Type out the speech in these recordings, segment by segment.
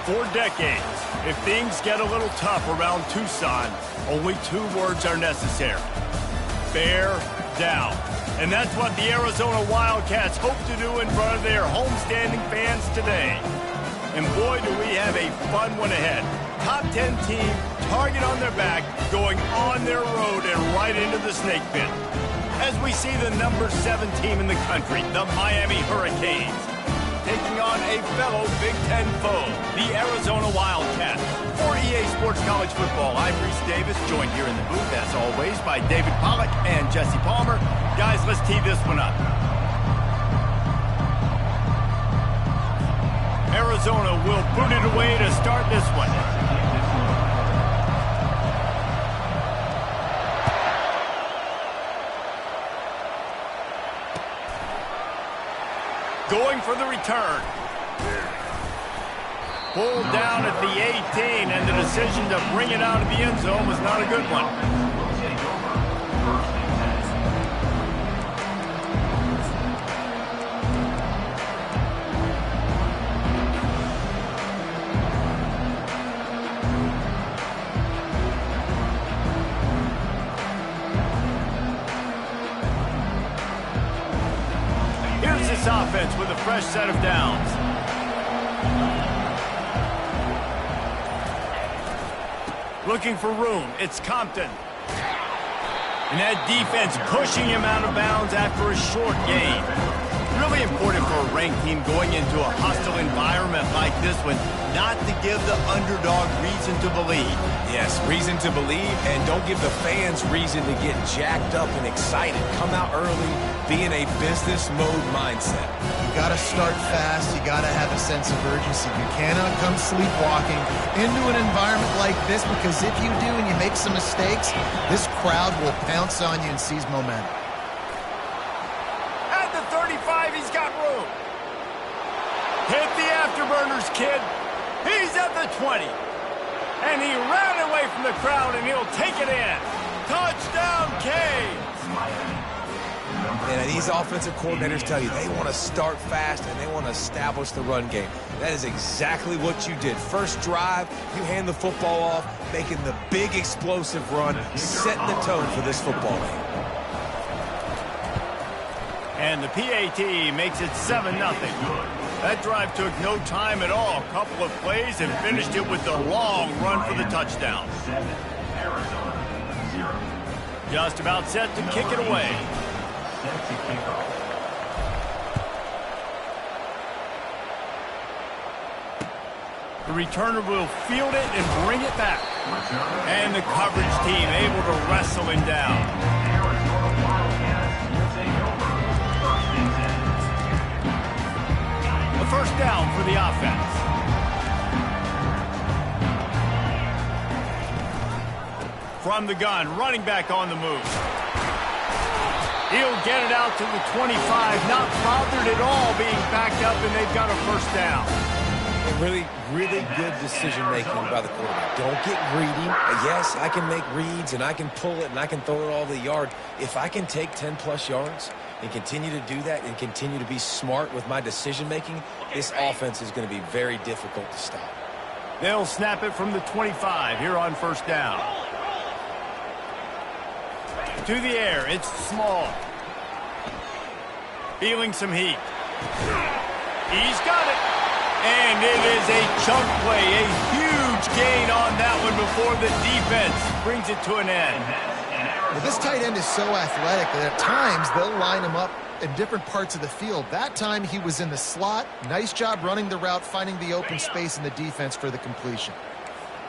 For decades, if things get a little tough around Tucson, only 2 words are necessary. Bear down. And that's what the Arizona Wildcats hope to do in front of their homestanding fans today. And boy, do we have a fun one ahead. Top 10 team, target on their back, going on their road and right into the snake pit. As we see the number 7 team in the country, the Miami Hurricanes, taking on a fellow Big Ten foe, the Arizona Wildcats. For EA Sports College Football, I'm Reese Davis, joined here in the booth, as always, by David Pollack and Jesse Palmer. Guys, let's tee this one up. Arizona will boot it away to start this one. Going for the return. Pulled down at the 18, and the decision to bring it out of the end zone was not a good one. Offense with a fresh set of downs. Looking for room. It's Compton. And that defense pushing him out of bounds after a short gain. Really important for a ranked team going into a hostile environment like this one, not to give the underdog reason to believe. Yes, reason to believe, and don't give the fans reason to get jacked up and excited. Come out early, be in a business mode mindset. You got to start fast. You got to have a sense of urgency. You cannot come sleepwalking into an environment like this, because if you do and you make some mistakes, this crowd will pounce on you and seize momentum. At the 35, he's got room. Hit the afterburners, kid. He's at the 20. And he ran away from the crowd, and he'll take it in. Touchdown, Canes. And these offensive coordinators tell you they want to start fast and they want to establish the run game. That is exactly what you did. First drive, you hand the football off, making the big explosive run, setting the tone for this football game. And the PAT makes it 7-0. That drive took no time at all. A couple of plays and finished it with a long run for the touchdown. Just about set to kick it away. The returner will field it and bring it back. And the coverage team able to wrestle him down. A first down for the offense. From the gun, running back on the move. He'll get it out to the 25, not bothered at all being backed up, and they've got a first down. Really good decision-making by the quarterback. Don't get greedy. Yes, I can make reads, and I can pull it, and I can throw it all the yard. If I can take 10-plus yards and continue to do that and continue to be smart with my decision-making, this offense is going to be very difficult to stop. They'll snap it from the 25 here on first down. To the air, it's Small. Feeling some heat. He's got it. And it is a chunk play, a huge gain on that one before the defense brings it to an end. Well, this tight end is so athletic that at times they'll line him up in different parts of the field. That time he was in the slot. Nice job running the route, finding the open space in the defense for the completion.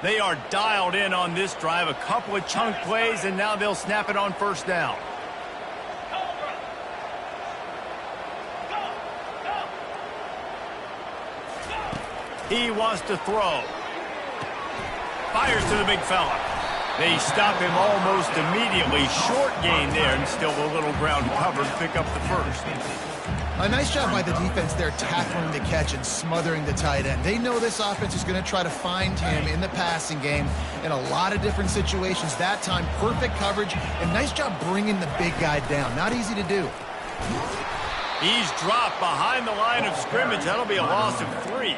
They are dialed in on this drive. A couple of chunk plays, and now they'll snap it on first down. He wants to throw. Fires to the big fella. They stop him almost immediately. Short gain there, and still a little ground covered to pick up the first. A nice job by the defense there, tackling the catch and smothering the tight end. They know this offense is going to try to find him in the passing game in a lot of different situations. That time, perfect coverage, and nice job bringing the big guy down. Not easy to do. He's dropped behind the line of scrimmage. That'll be a loss of 3.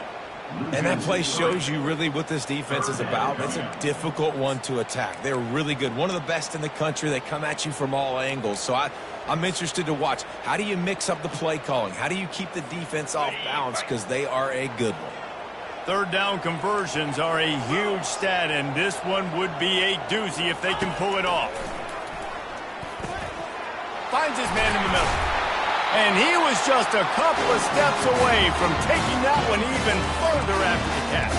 And that play shows you really what this defense is about. It's a difficult one to attack. They're really good. One of the best in the country. They come at you from all angles. So I'm interested to watch. How do you mix up the play calling? How do you keep the defense off balance? Because they are a good one. Third down conversions are a huge stat, and this one would be a doozy if they can pull it off. Finds his man in the middle. And he was just a couple of steps away from taking that one even further after the catch.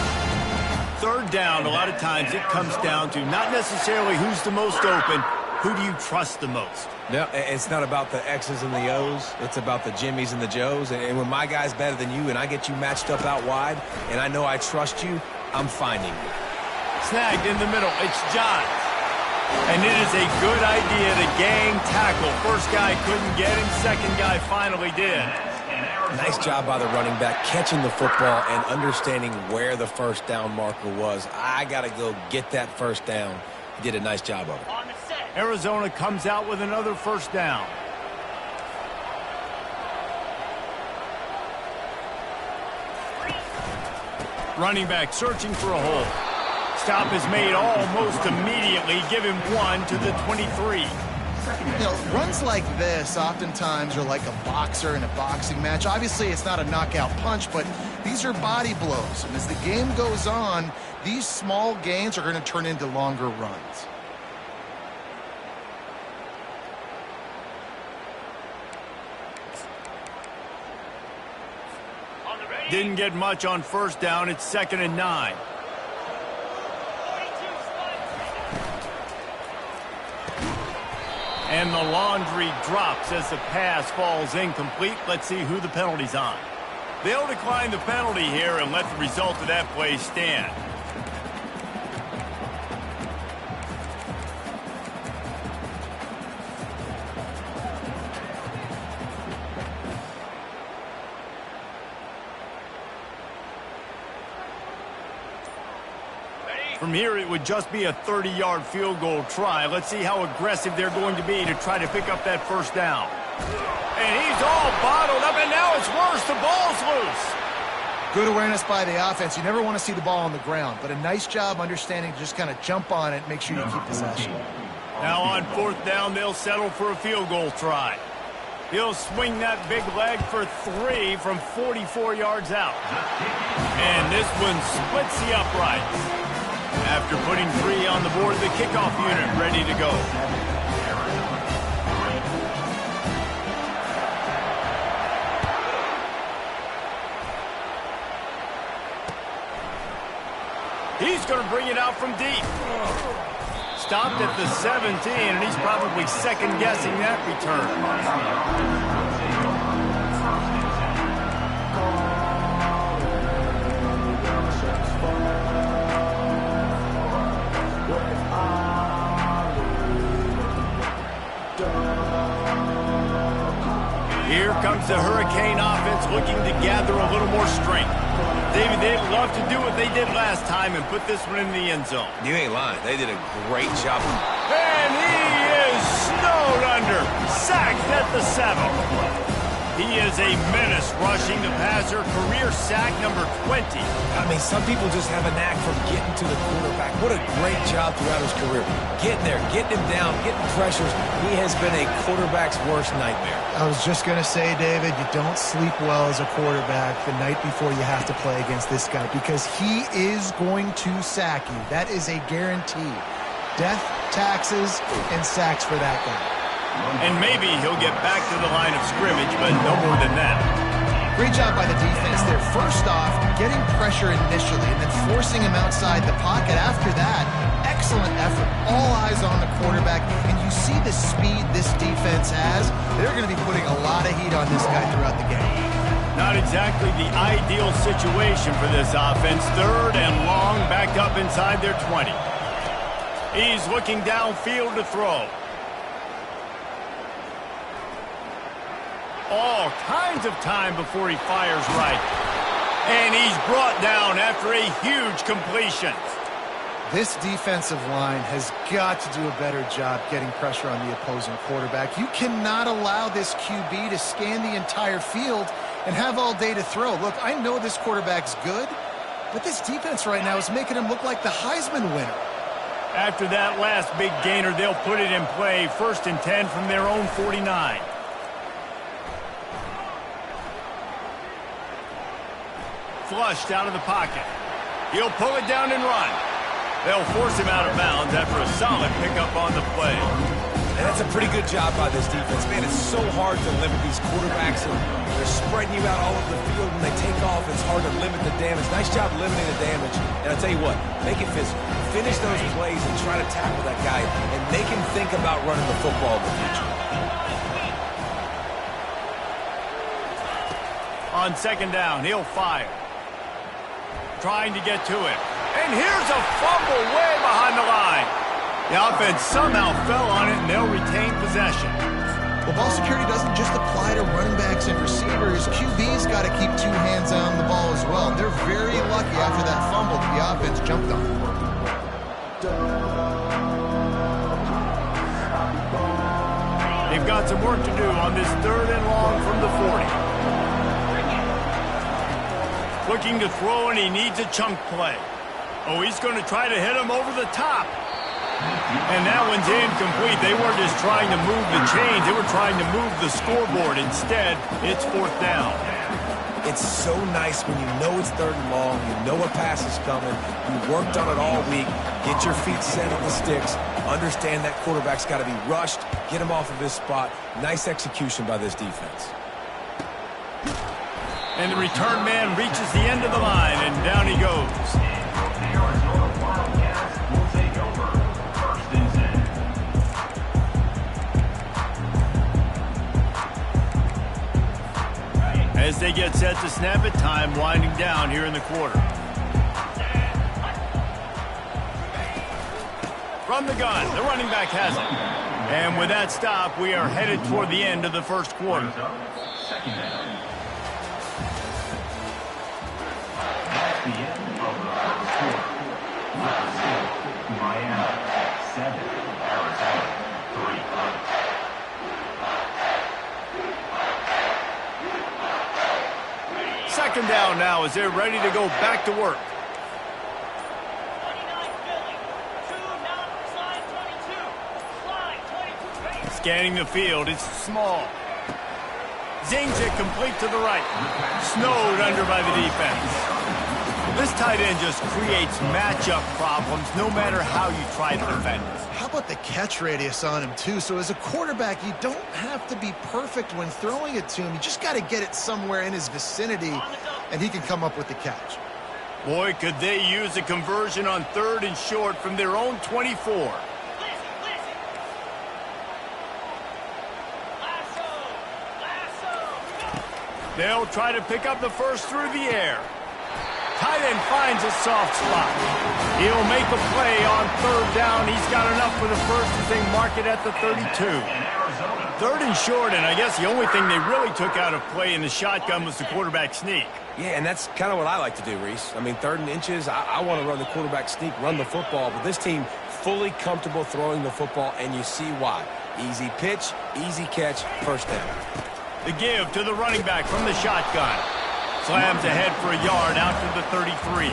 Third down, a lot of times it comes down to not necessarily who's the most open, who do you trust the most? No, it's not about the X's and the O's. It's about the Jimmys and the Joes. And when my guy's better than you and I get you matched up out wide and I know I trust you, I'm finding you. Snagged in the middle. It's Johns. And it is a good idea to gang tackle. First guy couldn't get him. Second guy finally did. Nice job by the running back catching the football and understanding where the first down marker was. I got to go get that first down. He did a nice job of it. Arizona comes out with another first down. Running back searching for a hole. Stop is made almost immediately. Give him one to the 23. You know, runs like this oftentimes are like a boxer in a boxing match. Obviously, it's not a knockout punch, but these are body blows. And as the game goes on, these small gains are going to turn into longer runs. Didn't get much on first down. It's 2nd and 9. And the laundry drops as the pass falls incomplete. Let's see who the penalty's on. They'll decline the penalty here and let the result of that play stand. From here, it would just be a 30-yard field goal try. Let's see how aggressive they're going to be to try to pick up that first down. And he's all bottled up, and now it's worse. The ball's loose. Good awareness by the offense. You never want to see the ball on the ground, but a nice job understanding to just kind of jump on it, make sure you keep possession. Now on fourth down, they'll settle for a field goal try. He'll swing that big leg for 3 from 44 yards out. And this one splits the uprights. After putting 3 on the board, the kickoff unit ready to go. He's going to bring it out from deep. Stopped at the 17, and he's probably second-guessing that return. Here comes the Hurricane offense looking to gather a little more strength. David, they'd love to do what they did last time and put this one in the end zone. You ain't lying. They did a great job. And he is snowed under. Sacked at the 7. He is a menace rushing the passer. Career sack number 20. I mean, some people just have a knack for getting to the quarterback. What a great job throughout his career. Getting there, getting him down, getting pressures. He has been a quarterback's worst nightmare. I was just going to say, David, you don't sleep well as a quarterback the night before you have to play against this guy because he is going to sack you. That is a guarantee. Death, taxes, and sacks for that guy. And maybe he'll get back to the line of scrimmage, but no more than that. Great job by the defense there. First off, getting pressure initially and then forcing him outside the pocket. After that, excellent effort. All eyes on the quarterback. And you see the speed this defense has. They're going to be putting a lot of heat on this guy throughout the game. Not exactly the ideal situation for this offense. 3rd and long, back up inside their 20. He's looking downfield to throw. All kinds of time before he fires right. And he's brought down after a huge completion. This defensive line has got to do a better job getting pressure on the opposing quarterback. You cannot allow this QB to scan the entire field and have all day to throw. Look, I know this quarterback's good, But this defense right now is making him look like the Heisman winner. After that last big gainer, they'll put it in play. 1st and 10 from their own 49. Flushed out of the pocket. He'll pull it down and run. They'll force him out of bounds after a solid pickup on the play. And that's a pretty good job by this defense. Man, it's so hard to limit these quarterbacks, and they're spreading you out all over the field. When they take off, it's hard to limit the damage. Nice job limiting the damage. And I'll tell you what, make it physical. Finish those plays and try to tackle that guy and make him think about running the football in the future. On 2nd down, he'll fire. Trying to get to it. And here's a fumble way behind the line. The offense somehow fell on it, and they'll retain possession. Well, ball security doesn't just apply to running backs and receivers. QB's got to keep 2 hands on the ball as well. They're very lucky after that fumble that the offense jumped on. They've got some work to do on this 3rd and long from the 40. Looking to throw, and he needs a chunk play. Oh, he's going to try to hit him over the top. And that one's incomplete. They weren't just trying to move the chains. They were trying to move the scoreboard. Instead, it's 4th down. It's so nice when you know it's 3rd and long, you know a pass is coming, you worked on it all week, get your feet set on the sticks, understand that quarterback's got to be rushed, get him off of his spot. Nice execution by this defense. And the return man reaches the end of the line, and down he goes. As they get set to snap it, time winding down here in the quarter. From the gun, the running back has it. And with that stop, we are headed toward the end of the 1st quarter. Second down. That's the end of the 1st quarter. Miami 7, Arizona 3. Second down now as they're ready to go back to work. Scanning the field, it's small. Zings it complete to the right. Snowed under by the defense. This tight end just creates matchup problems no matter how you try to defend it. How about the catch radius on him, too? So as a quarterback, you don't have to be perfect when throwing it to him. You just got to get it somewhere in his vicinity, and he can come up with the catch. Boy, could they use a conversion on 3rd and short from their own 24. They'll try to pick up the first through the air. Tight end finds a soft spot. He'll make a play on 3rd down. He's got enough for the first as they mark it at the 32. 3rd and short, and I guess the only thing they really took out of play in the shotgun was the quarterback sneak. Yeah, and that's kind of what I like to do, Reese. I mean, 3rd and inches, I want to run the quarterback sneak, run the football, but this team fully comfortable throwing the football, and you see why. Easy pitch, easy catch, 1st down. The give to the running back from the shotgun. Slams ahead for a yard out to the 33.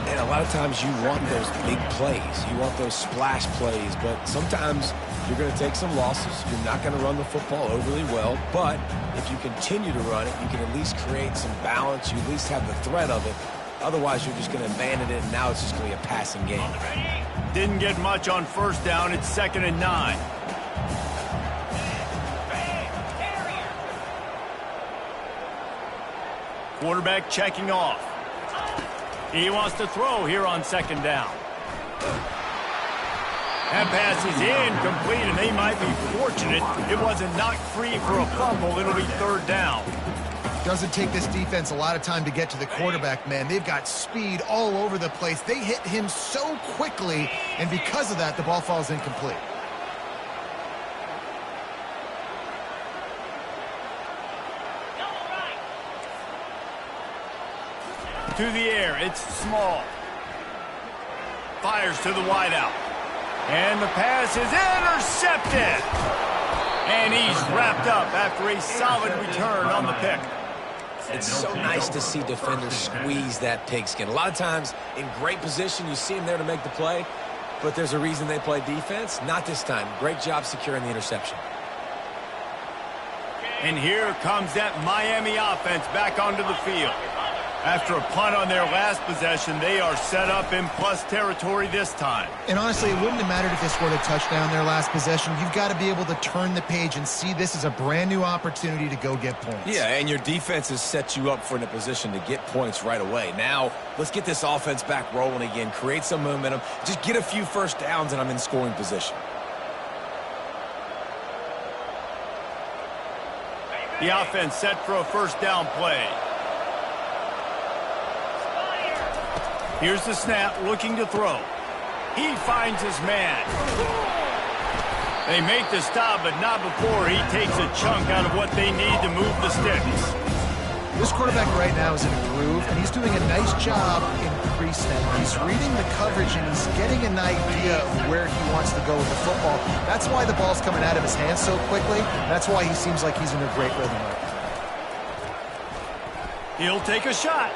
And a lot of times you want those big plays. You want those splash plays, but sometimes you're going to take some losses. You're not going to run the football overly well, but if you continue to run it, you can at least create some balance. You at least have the threat of it. Otherwise, you're just going to abandon it, and now it's just going to be a passing game. Didn't get much on 1st down. It's 2nd and 9. Quarterback checking off. He wants to throw here on 2nd down. That pass is incomplete, and they might be fortunate it wasn't knocked free for a fumble. It'll be 3rd down. Doesn't take this defense a lot of time to get to the quarterback, man. They've got speed all over the place. They hit him so quickly, and because of that, the ball falls incomplete. To the air, it's Small. Fires to the wideout. And the pass is intercepted. And he's wrapped up after a solid return on the pick. It's so nice to see defenders squeeze that pigskin. A lot of times in great position, you see them there to make the play, but there's a reason they play defense. Not this time. Great job securing the interception. And here comes that Miami offense back onto the field. After a punt on their last possession, they are set up in plus territory this time. And honestly, it wouldn't have mattered if they scored a touchdown their last possession. You've got to be able to turn the page and see this as a brand new opportunity to go get points. Yeah, and your defense has set you up for in a position to get points right away. Now, let's get this offense back rolling again, create some momentum, just get a few first downs, and I'm in scoring position. The offense set for a first down play. Here's the snap, looking to throw. He finds his man. They make the stop, but not before he takes a chunk out of what they need to move the sticks. This quarterback right now is in a groove, and he's doing a nice job in pre-snap. He's reading the coverage, and he's getting an idea of where he wants to go with the football. That's why the ball's coming out of his hands so quickly. That's why he seems like he's in a great rhythm right now. He'll take a shot.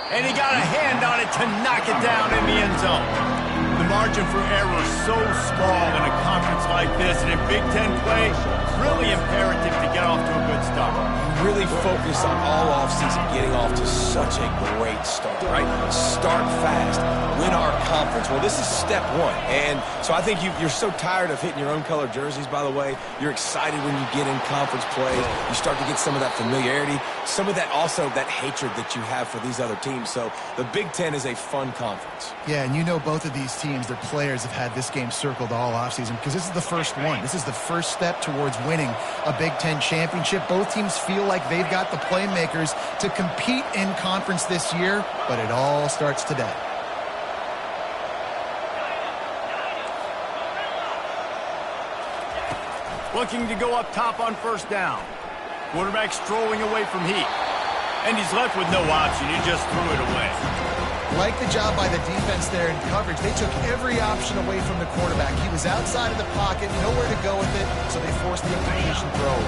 And he got a hand on it to knock it down in the end zone. The margin for error is so small in a conference like this, and in Big Ten play, really imperative to get off to a good start. Really focus on all offseason getting off to such a great start, right? Start fast, win our conference. Well, this is step one. And so I think you're so tired of hitting your own color jerseys, by the way. You're excited when you get in conference play. You start to get some of that familiarity, some of that also that hatred that you have for these other teams. So the Big Ten is a fun conference. Yeah, and you know both of these teams, their players have had this game circled all offseason because this is the first one. This is the first step towards winning a Big Ten championship. Both teams feel like they've got the playmakers to compete in conference this year, but it all starts today. Looking to go up top on first down. Quarterback strolling away from heat. And he's left with no option. He just threw it away. Like the job by the defense there in coverage. They took every option away from the quarterback. He was outside of the pocket, nowhere to go with it, so they forced the incompletion throw.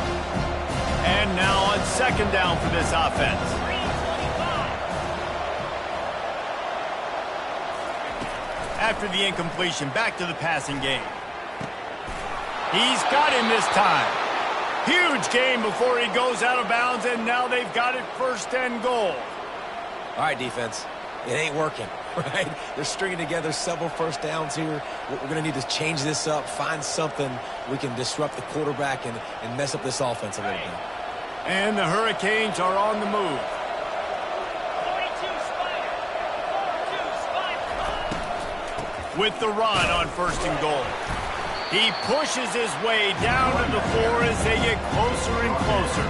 And now on second down for this offense. After the incompletion, back to the passing game. He's got him this time. Huge game before he goes out of bounds, and now they've got it first and goal. All right, defense. It ain't working, right? They're stringing together several first downs here. We're going to need to change this up, find something we can disrupt the quarterback and mess up this offense a little bit. And the Hurricanes are on the move. With the run on first and goal. He pushes his way down to the floor as they get closer and closer.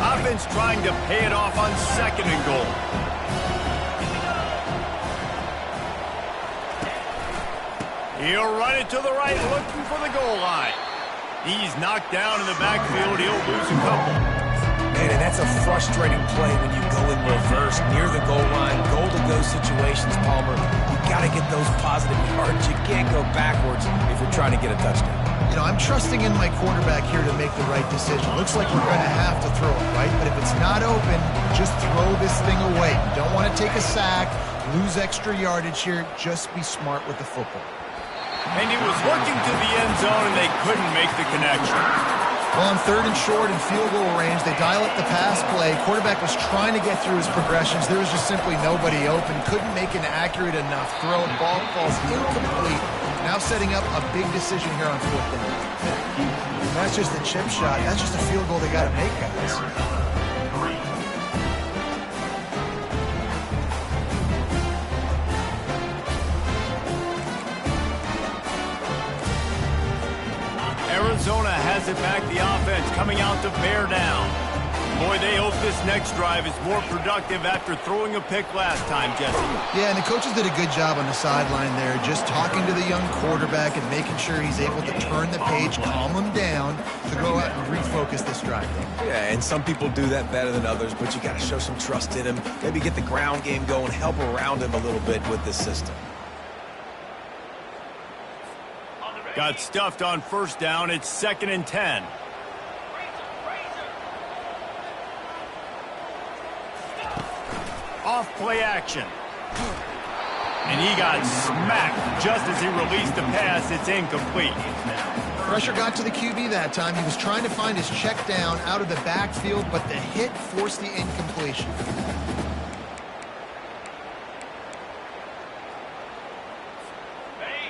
Offense trying to pay it off on second and goal. He'll run it to the right, looking for the goal line. He's knocked down in the backfield. He'll lose a couple. Man, and that's a frustrating play when you go in reverse near the goal line. Goal-to-go situations, Palmer. You got to get those positive yards. You can't go backwards if you're trying to get a touchdown. You know, I'm trusting in my quarterback here to make the right decision. Looks like we're going to have to throw it, right? But if it's not open, just throw this thing away. You don't want to take a sack, lose extra yardage here. Just be smart with the football. And he was looking to the end zone, and they couldn't make the connection. Well, on third and short and field goal range, they dial up the pass play. Quarterback was trying to get through his progressions. There was just simply nobody open. Couldn't make an accurate enough throw. Ball falls incomplete. Now setting up a big decision here on fourth down. That's just a chip shot. That's just a field goal they got to make, guys. Arizona has it back, the offense coming out to bear down. Boy, they hope this next drive is more productive after throwing a pick last time, Jesse. Yeah, and the coaches did a good job on the sideline there, just talking to the young quarterback and making sure he's able to turn the page, calm him down, to go out and refocus this drive. Yeah, and some people do that better than others, but you got to show some trust in him. Maybe get the ground game going, help around him a little bit with this system. Got stuffed on first down. It's 2nd and 10. Off play action. And he got smacked just as he released the pass. It's incomplete. Pressure got to the QB that time. He was trying to find his check down out of the backfield, but the hit forced the incompletion.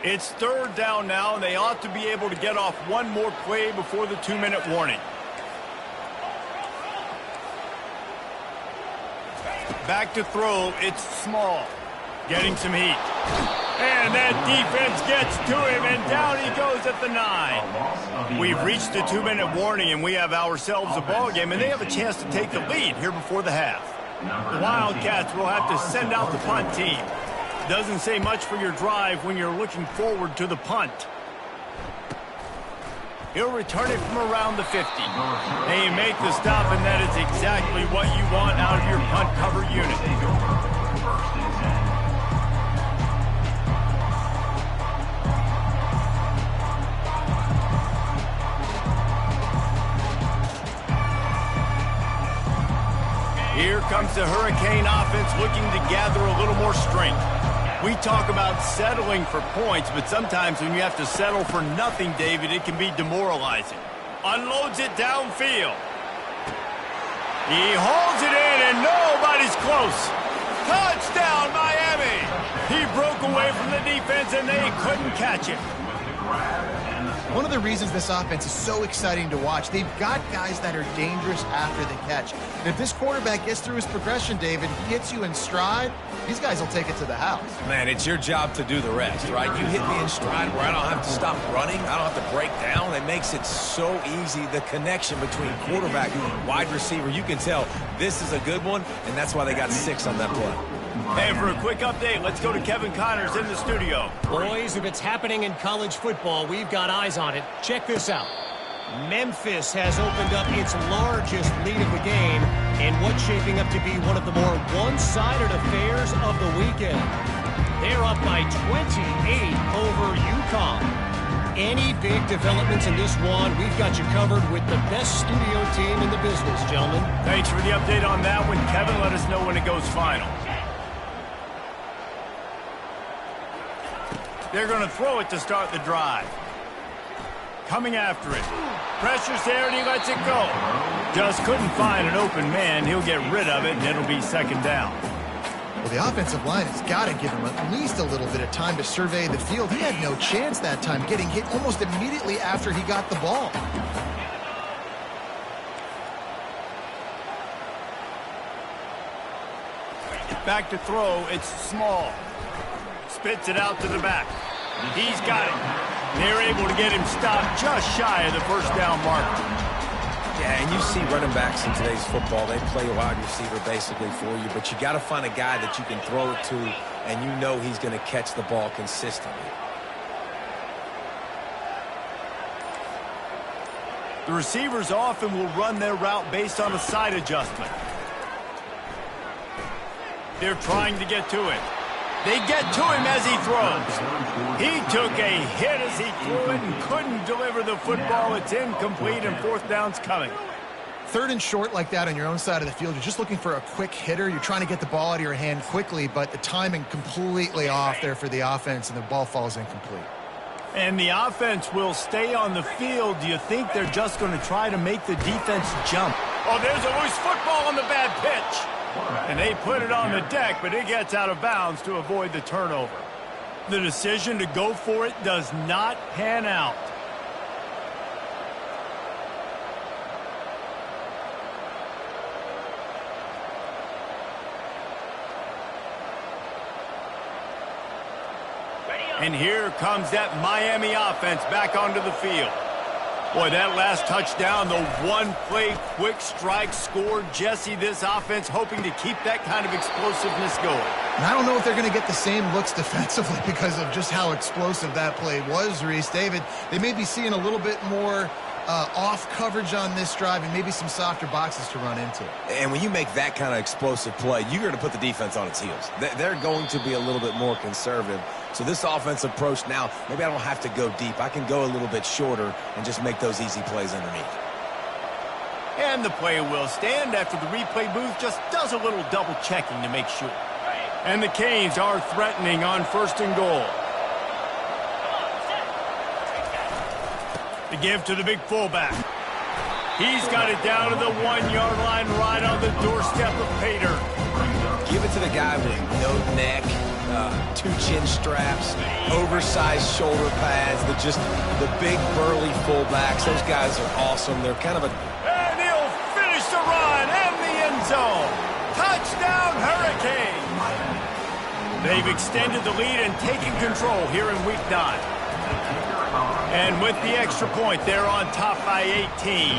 It's 3rd down now, and they ought to be able to get off one more play before the 2-minute warning. Back to throw, it's Small. Getting some heat. And that defense gets to him, and down he goes at the 9. We've reached the 2-minute warning, and we have ourselves a ball game, and they have a chance to take the lead here before the half. The Wildcats will have to send out the punt team. Doesn't say much for your drive when you're looking forward to the punt. He'll return it from around the 50. They make the stop, and that is exactly what you want out of your punt cover unit. Here comes the Hurricane offense looking to gather a little more strength. We talk about settling for points, but sometimes when you have to settle for nothing, David, it can be demoralizing. Unloads it downfield. He holds it in, and nobody's close. Touchdown, Miami! He broke away from the defense, and they couldn't catch it. One of the reasons this offense is so exciting to watch, they've got guys that are dangerous after the catch. And if this quarterback gets through his progression, David, gets you in stride, these guys will take it to the house. Man, it's your job to do the rest, right? You hit me in stride where I don't have to stop running. I don't have to break down. It makes it so easy. The connection between quarterback and wide receiver, you can tell this is a good one, and that's why they got 6 on that play. Hey, for a quick update, let's go to Kevin Connors in the studio. Boys, if it's happening in college football, we've got eyes on it. Check this out. Memphis has opened up its largest lead of the game in what's shaping up to be one of the more one-sided affairs of the weekend. They're up by 28 over UConn. Any big developments in this one, we've got you covered with the best studio team in the business, gentlemen. Thanks for the update on that one. Kevin, let us know when it goes final. They're going to throw it to start the drive. Coming after it. Pressure's there, and he lets it go. Just couldn't find an open man. He'll get rid of it, and it'll be 2nd down. Well, the offensive line has got to give him at least a little bit of time to survey the field. He had no chance that time, getting hit almost immediately after he got the ball. Back to throw, it's Small. Spits it out to the back. He's got it. They're able to get him stopped just shy of the 1st down marker. Yeah, and you see running backs in today's football, they play wide receiver basically for you, but you got to find a guy that you can throw it to, and you know he's going to catch the ball consistently. The receivers often will run their route based on a side adjustment. They're trying to get to it. They get to him as he throws. He took a hit as he threw it and couldn't deliver the football. It's incomplete, and 4th down's coming. 3rd and short like that on your own side of the field, you're just looking for a quick hitter. You're trying to get the ball out of your hand quickly, but the timing completely off there for the offense, and the ball falls incomplete. And the offense will stay on the field. Do you think they're just going to try to make the defense jump? Oh, there's a loose football on the bad pitch. And they put it on the deck, but it gets out of bounds to avoid the turnover. The decision to go for it does not pan out. And here comes that Miami offense back onto the field. Boy, that last touchdown, the one-play quick strike scored. Jesse, this offense hoping to keep that kind of explosiveness going. And I don't know if they're going to get the same looks defensively because of just how explosive that play was, Reese. David, they may be seeing a little bit more off coverage on this drive and maybe some softer boxes to run into. And when you make that kind of explosive play, you're going to put the defense on its heels. They're going to be a little bit more conservative. So this offensive approach now, maybe I don't have to go deep. I can go a little bit shorter and just make those easy plays underneath. And the play will stand after the replay booth just does a little double checking to make sure. And the Canes are threatening on 1st and goal. The give to the big fullback. He's got it down to the 1-yard line right on the doorstep of Pater. Give it to the guy with no neck, 2 chin straps, oversized shoulder pads, the big burly fullbacks. Those guys are awesome. They're kind of a... And he'll finish the run and the end zone. Touchdown, Hurricanes. They've extended the lead and taken control here in Week 9. And with the extra point, they're on top by 18.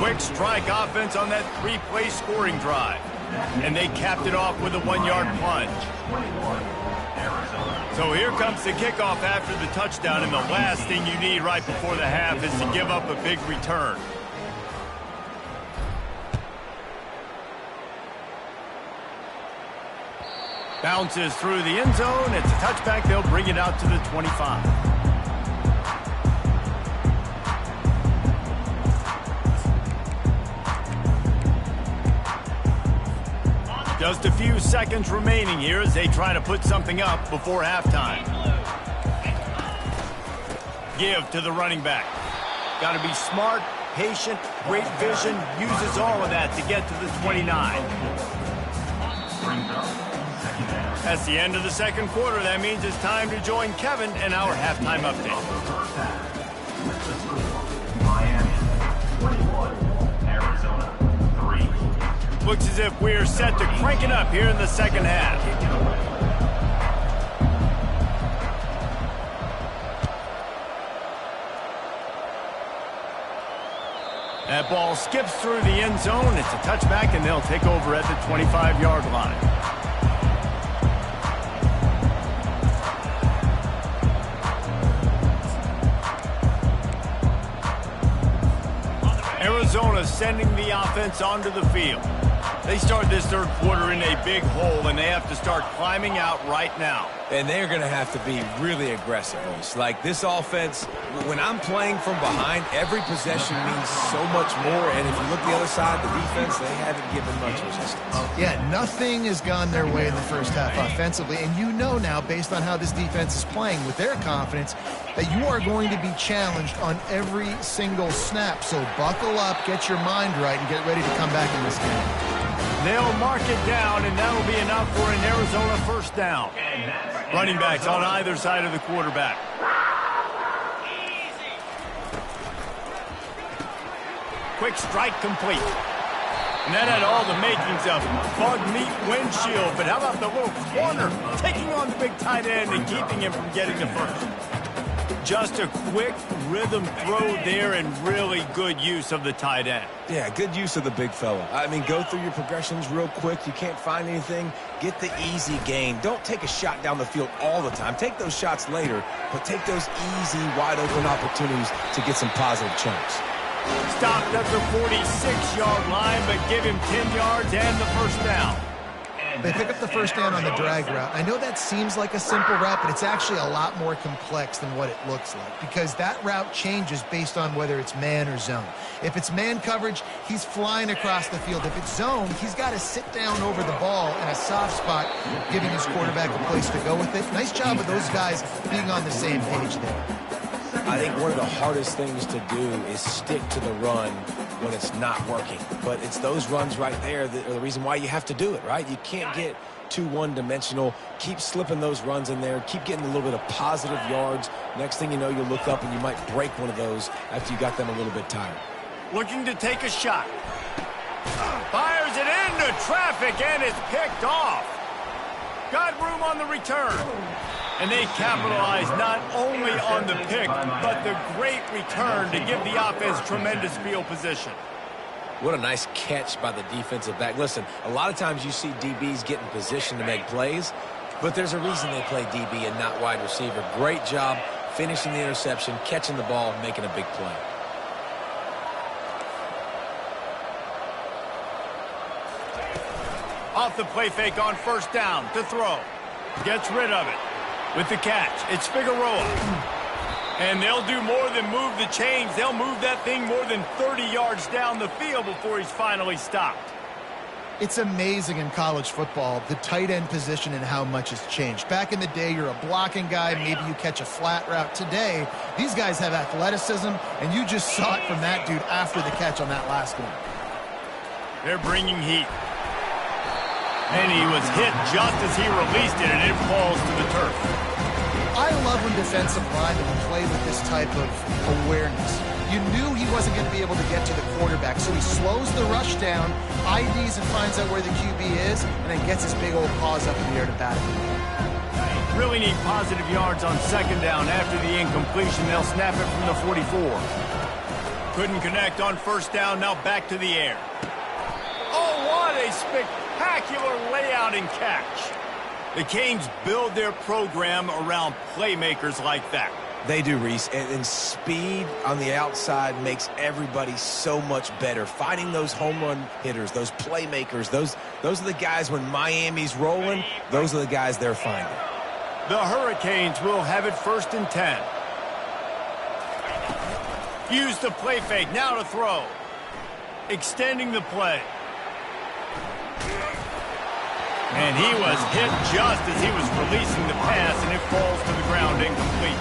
Quick strike offense on that 3-play scoring drive. And they capped it off with a 1-yard plunge. So here comes the kickoff after the touchdown, and the last thing you need right before the half is to give up a big return. Bounces through the end zone. It's a touchback. They'll bring it out to the 25. Just a few seconds remaining here as they try to put something up before halftime. Give to the running back. Got to be smart, patient, great vision. Uses all of that to get to the 29. That's the end of the second quarter. That means it's time to join Kevin and our halftime update. Miami 21, Arizona 3. Looks as if we're set to crank it up here in the second half. That ball skips through the end zone. It's a touchback, and they'll take over at the 25-yard line. Arizona sending the offense onto the field. They start this third quarter in a big hole, and they have to start climbing out right now. And they're going to have to be really aggressive. Like this offense, when I'm playing from behind, every possession means so much more. And if you look the other side, the defense, they haven't given much resistance. Yeah, nothing has gone their way in the first half offensively. And you know now, based on how this defense is playing with their confidence, that you are going to be challenged on every single snap. So buckle up, get your mind right, and get ready to come back in this game. They'll mark it down, and that'll be enough for an Arizona first down. Running backs on either side of the quarterback. Quick strike complete. And that had all the makings of bug meat windshield, but how about the little corner taking on the big tight end and keeping him from getting the first? Just a quick rhythm throw there and really good use of the tight end. Yeah, good use of the big fella. I mean, go through your progressions real quick. You can't find anything. Get the easy gain. Don't take a shot down the field all the time. Take those shots later, but take those easy, wide-open opportunities to get some positive chunks. Stopped at the 46-yard line, but give him 10 yards and the first down. They pick up the first down on the drag route. I know that seems like a simple route, but it's actually a lot more complex than what it looks like because that route changes based on whether it's man or zone. If it's man coverage, he's flying across the field. If it's zone, he's got to sit down over the ball in a soft spot, giving his quarterback a place to go with it. Nice job of those guys being on the same page there. I think one of the hardest things to do is stick to the run when it's not working. But it's those runs right there that are the reason why you have to do it, right? You can't get too one-dimensional. Keep slipping those runs in there. Keep getting a little bit of positive yards. Next thing you know, you'll look up and you might break one of those after you got them a little bit tired. Looking to take a shot. Fires it into traffic and it's picked off. Got room on the return. And they capitalize not only on the pick, but the great return to give the offense tremendous field position. What a nice catch by the defensive back. Listen, a lot of times you see DBs get in position to make plays, but there's a reason they play DB and not wide receiver. Great job finishing the interception, catching the ball, and making a big play. Off the play fake on first down to throw. Gets rid of it. With the catch, it's Figueroa. And they'll do more than move the chains. They'll move that thing more than 30 yards down the field before he's finally stopped. It's amazing in college football, the tight end position and how much has changed. Back in the day, you're a blocking guy, maybe you catch a flat route. Today, these guys have athleticism, and you just saw it from that dude after the catch on that last one. They're bringing heat. And he was hit just as he released it, and it falls to the turf. I love when defensive linemen play with this type of awareness. You knew he wasn't going to be able to get to the quarterback, so he slows the rush down, IDs and finds out where the QB is, and then gets his big old paws up in the air to bat it. Really need positive yards on second down. After the incompletion, they'll snap it from the 44. Couldn't connect on first down, now back to the air. Oh, what a spectacular layout and catch. The Canes build their program around playmakers like that. They do, Reese, and speed on the outside makes everybody so much better. Finding those home run hitters, those playmakers, those are the guys when Miami's rolling, those are the guys they're finding. The Hurricanes will have it 1st and 10. Use the play fake, now to throw. Extending the play. And he was hit just as he was releasing the pass, and it falls to the ground incomplete.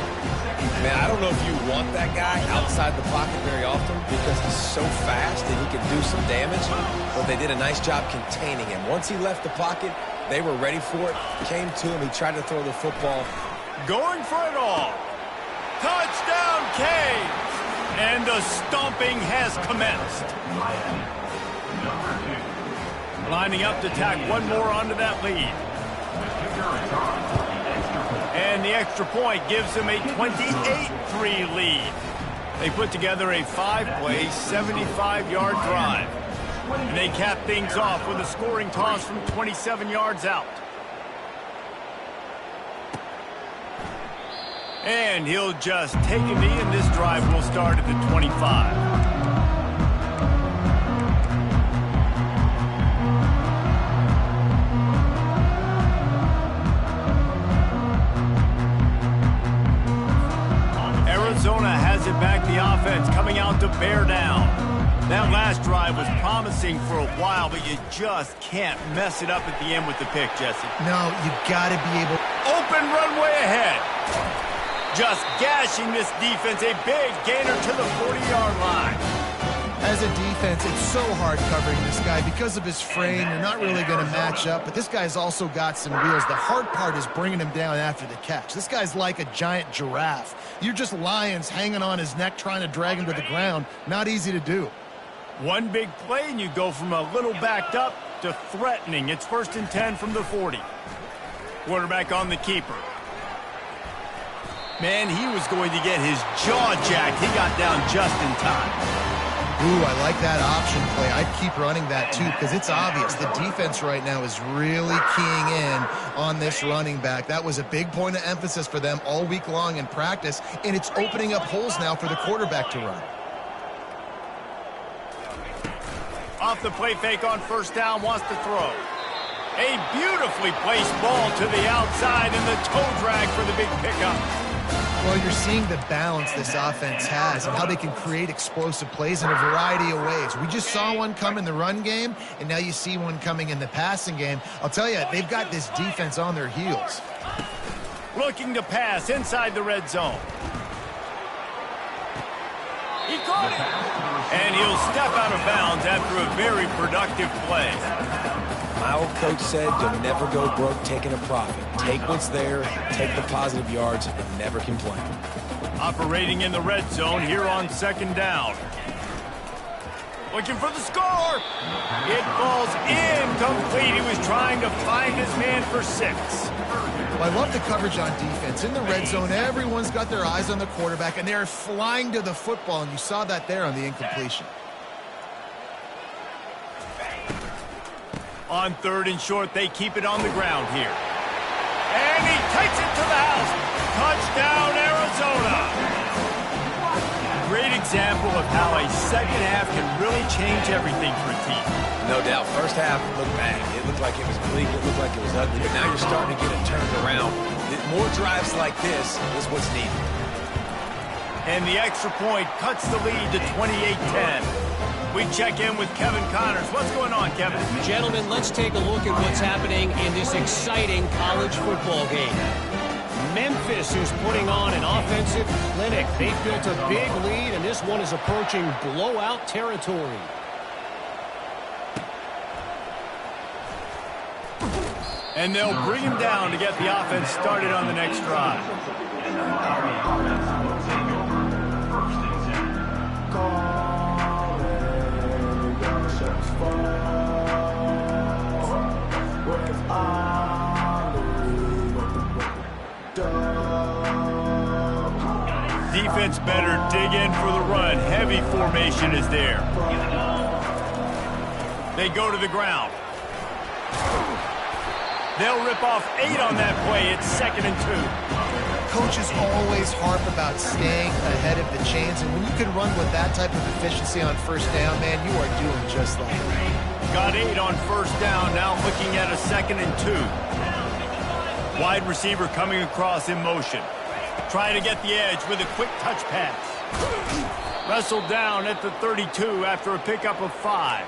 Man, I don't know if you want that guy outside the pocket very often because he's so fast and he can do some damage, but they did a nice job containing him. Once he left the pocket, they were ready for it, came to him, he tried to throw the football. Going for it all. Touchdown, Canes! And the stomping has commenced. Lining up to tack one more onto that lead. And the extra point gives them a 28-3 lead. They put together a 5-play, 75-yard drive. And they cap things off with a scoring toss from 27 yards out. And he'll just take a knee, and this drive will start at the 25. Arizona has it back, the offense coming out to bear down. That last drive was promising for a while, but you just can't mess it up at the end with the pick, Jesse. No, you got to be able. Open runway ahead. Just gashing this defense, a big gainer to the 40-yard line. As a defense, it's so hard covering this guy because of his frame. You're not really going to match up, but this guy's also got some wheels. The hard part is bringing him down after the catch. This guy's like a giant giraffe. You're just lions hanging on his neck trying to drag him to the ground. Not easy to do. One big play, and you go from a little backed up to threatening. It's 1st and 10 from the 40. Quarterback on the keeper. Man, he was going to get his jaw jacked. He got down just in time. Ooh, I like that option play. I'd keep running that, too, because it's obvious. The defense right now is really keying in on this running back. That was a big point of emphasis for them all week long in practice, and it's opening up holes now for the quarterback to run. Off the play fake on first down, wants to throw. A beautifully placed ball to the outside, and the toe drag for the big pickup. Well, you're seeing the balance this offense has and how they can create explosive plays in a variety of ways. We just saw one come in the run game, and now you see one coming in the passing game. I'll tell you, they've got this defense on their heels. Looking to pass inside the red zone. He caught it! And he'll step out of bounds after a very productive play. My old coach said you'll never go broke taking a profit. Take what's there, take the positive yards, and never complain. Operating in the red zone here on second down. Looking for the score. It falls incomplete. He was trying to find his man for 6. Well, I love the coverage on defense. In the red zone, everyone's got their eyes on the quarterback, and they're flying to the football, and you saw that there on the incompletion. On 3rd and short, they keep it on the ground here. And he takes it to the house. Touchdown, Arizona. Great example of how a second half can really change everything for a team. No doubt. First half looked bad. It looked like it was bleak. It looked like it was ugly. But now you're starting to get it turned around. More drives like this is what's needed. And the extra point cuts the lead to 28-10. We check in with Kevin Connors. What's going on, Kevin? Gentlemen, let's take a look at what's happening in this exciting college football game. Memphis is putting on an offensive clinic. They've built a big lead, and this one is approaching blowout territory. And they'll bring him down to get the offense started on the next drive. And the Lowry offense will take over 1st and 10. Defense better dig in for the run. Heavy formation is there. They go to the ground. They'll rip off 8 on that play. It's 2nd and 2. Coaches always harp about staying ahead of the chains, and when you can run with that type of efficiency on 1st down, man, you are doing just like that. Got 8 on 1st down. Now looking at a 2nd and 2. Wide receiver coming across in motion. Trying to get the edge with a quick touch pass. Wrestled down at the 32 after a pickup of 5.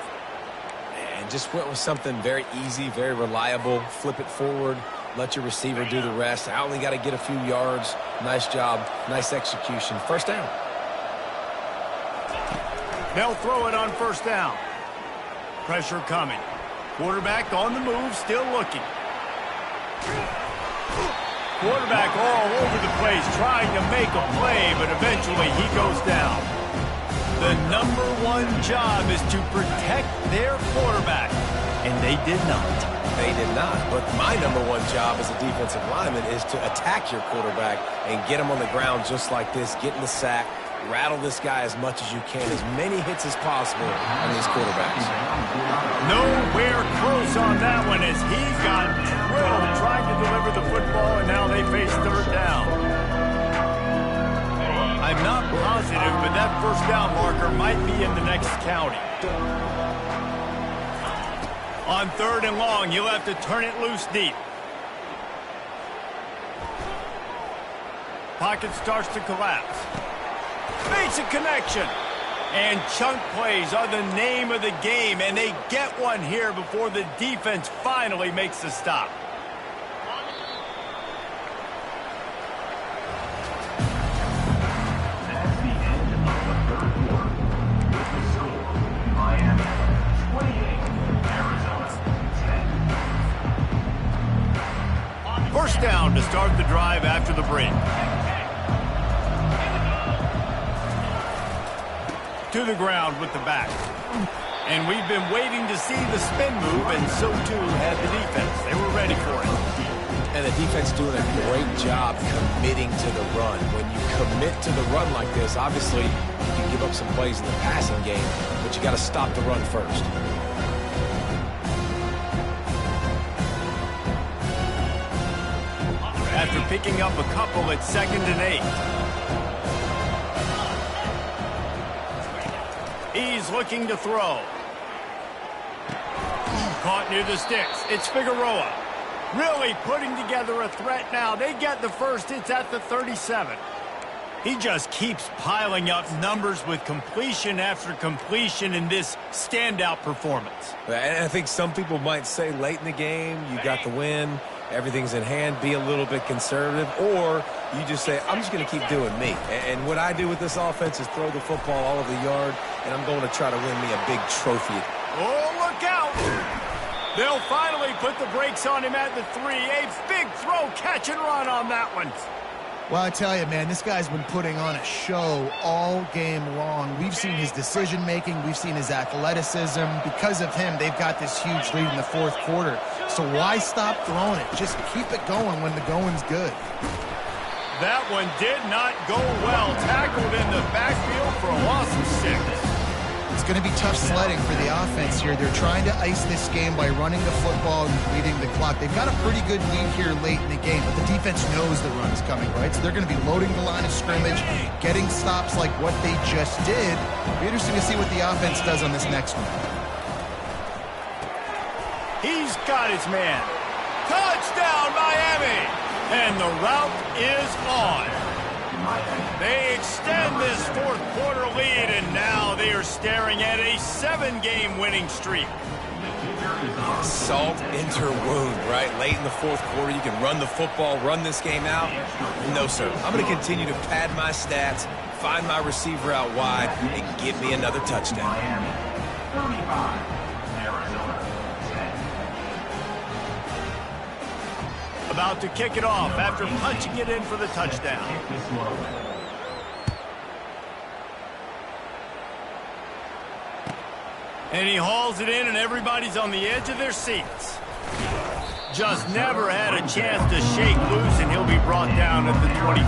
And just went with something very easy, very reliable. Flip it forward. Let your receiver do the rest. I only got to get a few yards. Nice job. Nice execution. 1st down. They'll throw it on 1st down. Pressure coming. Quarterback on the move, still looking. Quarterback all over the place, trying to make a play, but eventually he goes down. The #1 job is to protect their quarterback, and they did not. They did not. But my #1 job as a defensive lineman is to attack your quarterback and get him on the ground just like this, get in the sack, rattle this guy as much as you can, as many hits as possible on these quarterbacks. Nowhere close on that one as he got drilled trying to deliver the football, and now they face 3rd down. I'm not positive, but that 1st down marker might be in the next county. On 3rd and long, you'll have to turn it loose deep. Pocket starts to collapse. Makes a connection. And chunk plays are the name of the game, and they get one here before the defense finally makes the stop. That's the end of the 3rd quarter. With the score, Miami 28, Arizona 10. 1st down to start the drive after the break. To the ground with the back. And we've been waiting to see the spin move, and so too had the defense. They were ready for it. And the defense doing a great job committing to the run. When you commit to the run like this, obviously you can give up some plays in the passing game, but you got to stop the run first. After picking up a couple, it's 2nd and 8. He's looking to throw. Caught near the sticks. It's Figueroa. Really putting together a threat now. They get the 1st. It's at the 37. He just keeps piling up numbers with completion after completion in this standout performance. And I think some people might say late in the game, you got the win, everything's in hand, be a little bit conservative, or you just say, I'm just going to keep doing me. And what I do with this offense is throw the football all over the yard, and I'm going to try to win me a big trophy. Oh, look out! They'll finally put the brakes on him at the 3. A big throw, catch and run on that one. Well, I tell you, man, this guy's been putting on a show all game long. We've seen his decision-making. We've seen his athleticism. Because of him, they've got this huge lead in the fourth quarter. So why stop throwing it? Just keep it going when the going's good. That one did not go well. Tackled in the backfield for a loss of 6. It's going to be tough sledding for the offense here. They're trying to ice this game by running the football and leading the clock. They've got a pretty good lead here late in the game, but the defense knows the run is coming, right? So they're going to be loading the line of scrimmage, getting stops like what they just did. It'll be interesting to see what the offense does on this next one. He's got his man. Touchdown, Miami! And the route is on. They extend this fourth quarter lead, and now they are staring at a 7-game winning streak. Salt into wound, right? Late in the fourth quarter, you can run the football, run this game out. No, sir. I'm going to continue to pad my stats, find my receiver out wide, and give me another touchdown. Miami 35, Arizona 10. About to kick it off after punching it in for the touchdown. And he hauls it in, and everybody's on the edge of their seats. Just never had a chance to shake loose, and he'll be brought down at the 24.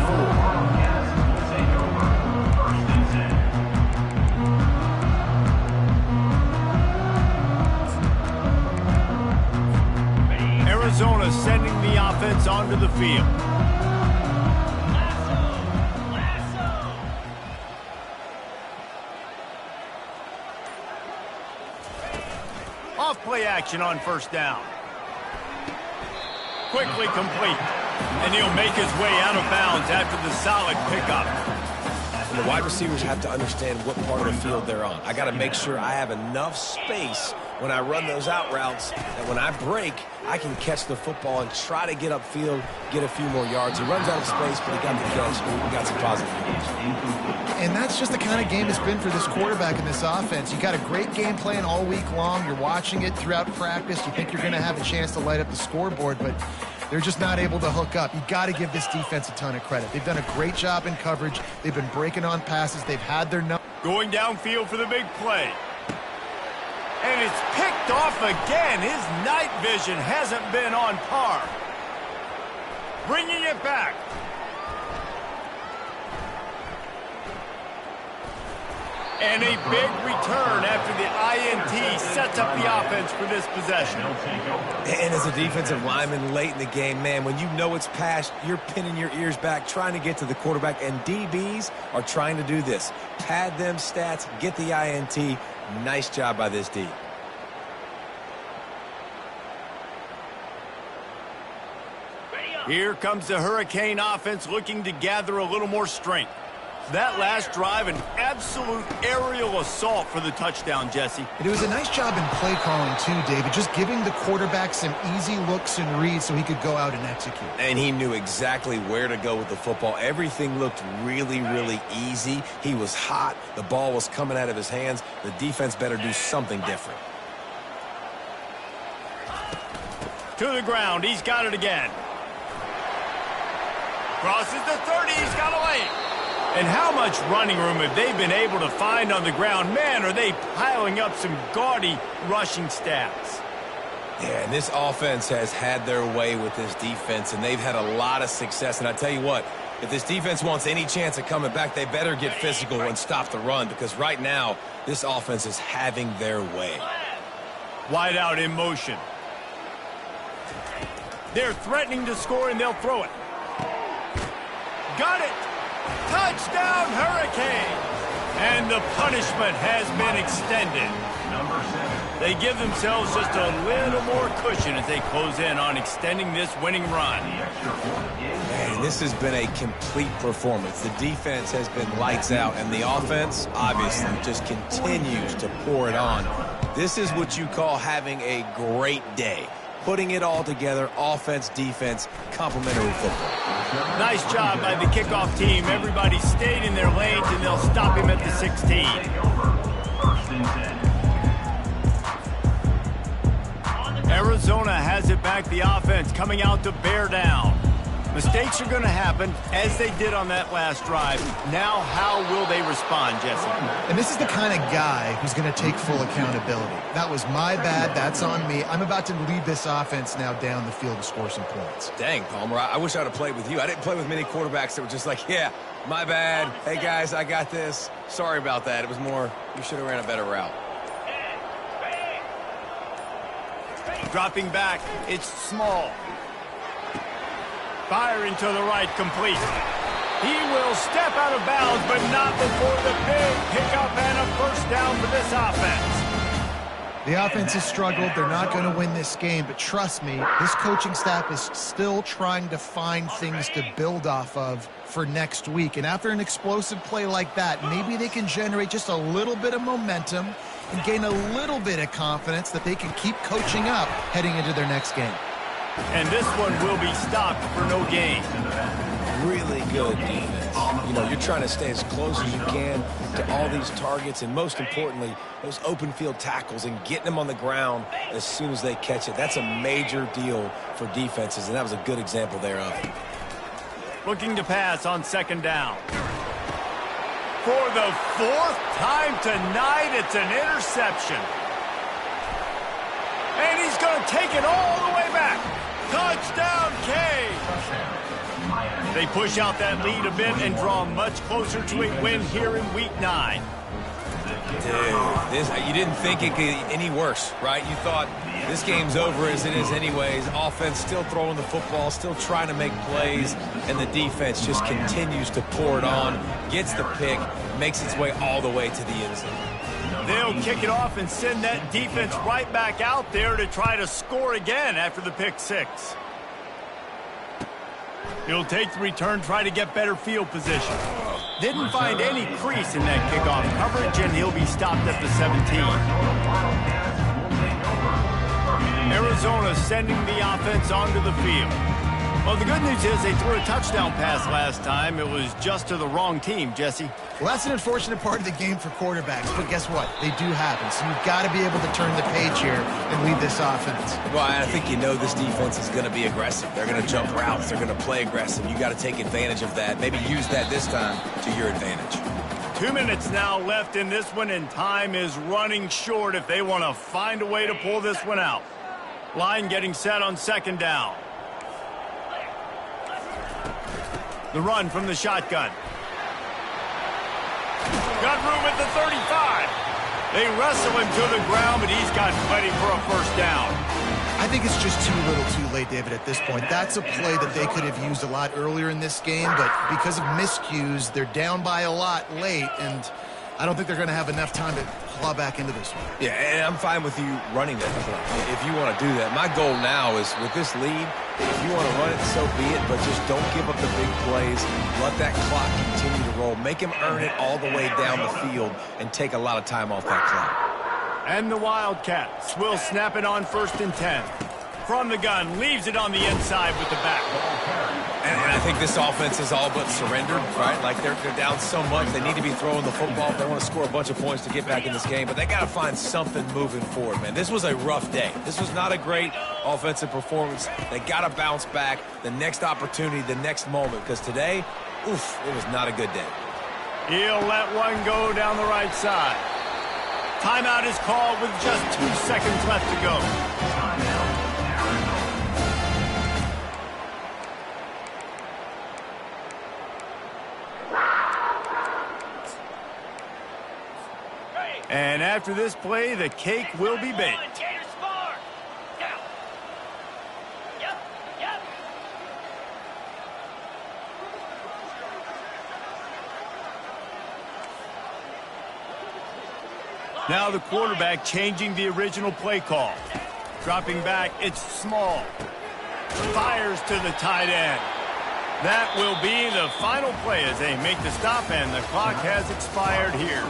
Arizona sending the offense onto the field. Off play action on first down. Quickly complete. And he'll make his way out of bounds after the solid pickup. And the wide receivers have to understand what part of the field they're on. I got to make sure I have enough space when I run those out routes that when I break, I can catch the football and try to get upfield, get a few more yards. He runs out of space, but he got the catch. He got some positive yards. And that's just the kind of game it's been for this quarterback in this offense. You got a great game plan all week long. You're watching it throughout practice. You think you're going to have a chance to light up the scoreboard, but they're just not able to hook up. You got to give this defense a ton of credit. They've done a great job in coverage. They've been breaking on passes. They've had their number. Going downfield for the big play. And it's picked off again. His night vision hasn't been on par. Bringing it back. And a big return after the INT sets up the offense for this possession. And as a defensive lineman late in the game, man, when you know it's past, you're pinning your ears back, trying to get to the quarterback, and DBs are trying to do this. Pad them stats, get the INT. Nice job by this D. Here comes the Hurricane offense looking to gather a little more strength. That last drive, an absolute aerial assault for the touchdown, Jesse. It was a nice job in play calling, too, David, just giving the quarterback some easy looks and reads so he could go out and execute. And he knew exactly where to go with the football. Everything looked really, really easy. He was hot. The ball was coming out of his hands. The defense better do something different. To the ground. He's got it again. Crosses the 30. He's got a lane. And how much running room have they been able to find on the ground? Man, are they piling up some gaudy rushing stats. Yeah, and this offense has had their way with this defense, and they've had a lot of success. And I tell you what, if this defense wants any chance of coming back, they better get physical and stop the run, because right now, this offense is having their way. Wide out in motion. They're threatening to score, and they'll throw it. Got it. Touchdown, Hurricane! And the punishment has been extended. Number 7. They give themselves just a little more cushion as they close in on extending this winning run. The extra point is Man, this has been a complete performance. The defense has been lights out, and the offense, obviously, just continues to pour it on. This is what you call having a great day. Putting it all together, offense, defense, complementary football. Nice job by the kickoff team. Everybody stayed in their lanes, and they'll stop him at the 16. First and 10. Arizona has it back, the offense coming out to bear down. Mistakes are going to happen, as they did on that last drive. Now, how will they respond, Jesse? And this is the kind of guy who's going to take full accountability. That was my bad. That's on me. I'm about to lead this offense now down the field and score some points. Dang, Palmer, I wish I would have played with you. I didn't play with many quarterbacks that were just like, yeah, my bad. Hey, guys, I got this. Sorry about that. It was more, you should have ran a better route. Dropping back, it's Small. Firing to the right, complete. He will step out of bounds, but not before the big pickup and a first down for this offense. The offense has struggled. They're not going to win this game, but trust me, this coaching staff is still trying to find things to build off of for next week. And after an explosive play like that, maybe they can generate just a little bit of momentum and gain a little bit of confidence that they can keep coaching up heading into their next game. And this one will be stopped for no gain. Really good defense. You know, you're trying to stay as close as you can to all these targets, and most importantly, those open field tackles and getting them on the ground as soon as they catch it. That's a major deal for defenses, and that was a good example there of it. Looking to pass on second down. For the fourth time tonight, it's an interception. And he's going to take it all the way back. Touchdown, K. They push out that lead a bit and draw much closer to a win here in Week 9. Dude, you didn't think it could get any worse, right? You thought this game's over as it is anyways. Offense still throwing the football, still trying to make plays, and the defense just continues to pour it on, gets the pick, makes its way all the way to the end zone. They'll kick it off and send that defense right back out there to try to score again after the pick six. He'll take the return, try to get better field position. Didn't find any crease in that kickoff coverage, and he'll be stopped at the 17. Arizona sending the offense onto the field. Well, the good news is they threw a touchdown pass last time. It was just to the wrong team, Jesse. Well, that's an unfortunate part of the game for quarterbacks, but guess what? They do happen, so you've got to be able to turn the page here and lead this offense. Well, I think you know this defense is going to be aggressive. They're going to jump routes. They're going to play aggressive. You got to take advantage of that. Maybe use that this time to your advantage. 2 minutes now left in this one, and time is running short if they want to find a way to pull this one out. Line getting set on second down. The run from the shotgun. Got room at the 35. They wrestle him to the ground, but he's got plenty for a first down. I think it's just too little too late, David, at this point. That's a play that they could have used a lot earlier in this game, but because of miscues, they're down by a lot late, and I don't think they're going to have enough time to claw back into this one. Yeah, and I'm fine with you running that play if you want to do that. My goal now is with this lead, if you want to run it, so be it, but just don't give up the big plays. Let that clock continue to roll. Make him earn it all the way down the field and take a lot of time off that clock. And the Wildcats will snap it on 1st and 10. From the gun, leaves it on the inside with the back. And I think this offense is all but surrendered, right? Like they're down so much, they need to be throwing the football if they want to score a bunch of points to get back in this game. But they got to find something moving forward, man. This was a rough day. This was not a great offensive performance. They got to bounce back the next opportunity, the next moment, because today, oof, it was not a good day. He'll let one go down the right side. Timeout is called with just 2 seconds left to go. And after this play, the cake will be baked. Now the quarterback changing the original play call. Dropping back, it's Small. Fires to the tight end. That will be the final play as they make the stop, and the clock has expired here.